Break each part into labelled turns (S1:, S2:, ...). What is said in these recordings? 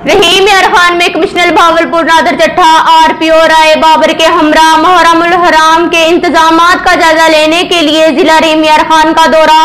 S1: रहीम यार खान में commissioner Bahawalpur Nadar Chatha RPO राय बाबर के हमरा मुहर्रमुल हराम के इंतजामात का जायजा लेने के लिए जिला रहीम यार खान का दौरा।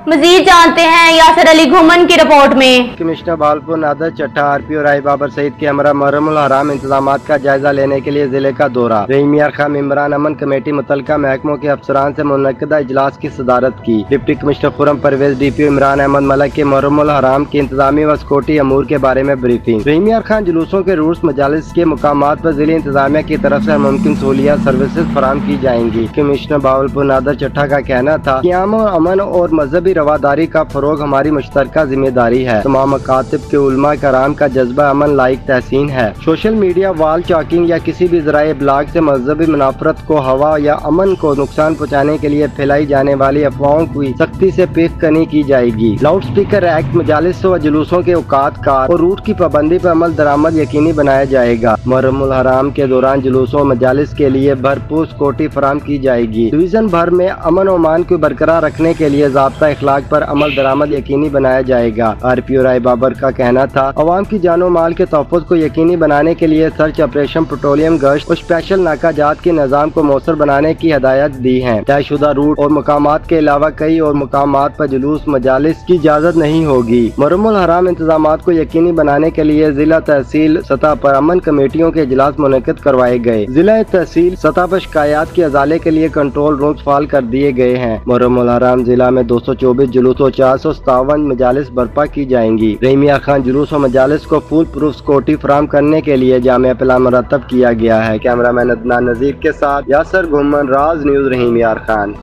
S1: मजीद जानते हैं यासर अली घुमन की रिपोर्ट में।
S2: कमिश्नर भावलपुर नादर चट्ठा आरपीओ राय बाबर सईद के हमरा मुहर्रमुल हराम इंतजामात का जायजा लेने के लिए जिले का दौरा। रहीम यार खान मेंबरान अमन कमेटी मुतलका महकमों के अफसरान से मुनक्किदा इजलास की सदारत की। Deputy commissioner Khurram Pervaiz DPO Imran Ahmed Malik के मुहर्रमुल हराम की इंतजामी व सिक्योरिटी अमूर के बारे में ब्रीफिंग। रहीम यार खान जुलूसों के रूट्स मजालिस के मुकामात पर जिले इंतजामिया की तरफ से मुमकिन सहूलियात सर्विसेज फराहम की जाएंगी। कमिश्नर भावलपुर नादर चट्ठा का कहना था कि अमन और मजहबी रवादारी का फरोग हमारी मुश्तरका जिम्मेदारी है। तमाम मकातिब के उलमा कराम का जज्बा अमन लाइक तहसीन है। सोशल मीडिया वाल चॉकिंग या किसी भी जराए ब्लॉग से मजहबी मुनाफरत को हवा या अमन को नुकसान पहुँचाने के लिए फैलाई जाने वाली अफवाहों की सख्ती से पेशकनी की जाएगी। लाउड स्पीकर एक्ट मजालिस व जुलूसों के औकात कार और रूट की पाबंदी पर अमल दरामद यकीनी बनाया जाएगा। मुहर्रमुल हराम के दौरान जुलूसों मजालिस के लिए भरपूर सिक्योरिटी फराहम की जाएगी। डिवीजन भर में अमन और अमान को बरकरार रखने के लिए ज़ाब्ता इखलाक पर अमल दरामद यकीनी बनाया जाएगा। आरपीओ राय बाबर का कहना था अवाम की जानो माल के तहफ़्फ़ुज़ को यकीनी बनाने के लिए सर्च ऑपरेशन, पेट्रोलियम गश्त और स्पेशल नाकाजात के निज़ाम को मौसर बनाने की हिदायत दी है। तयशुदा रूट और मकामात के अलावा कई और मकामात पर जुलूस मजालिस की इजाज़त नहीं होगी। मुहर्रमुल हराम इंतजामात को यकीनी बनाने के लिए जिला तहसील सतह पर अमन कमेटियों के इजलास मुनक्किद करवाए गए। जिला तहसील सतह पर शिकायत के अजाले के लिए कंट्रोल रूम्स फाल कर दिए गए हैं। मुहर्रमुल हराम जिला में 224 जुलूस और 457 मजालिस बर्पा की जाएंगी। रहीम यार खान जुलूस और मजालिस को फुल प्रूफ सिक्योरिटी फराहम करने के लिए जामिया प्लान मुरतब किया गया है। कैमरामैन अदनान नजीर के साथ यासर घुमन, राज न्यूज, रहीम यार खान।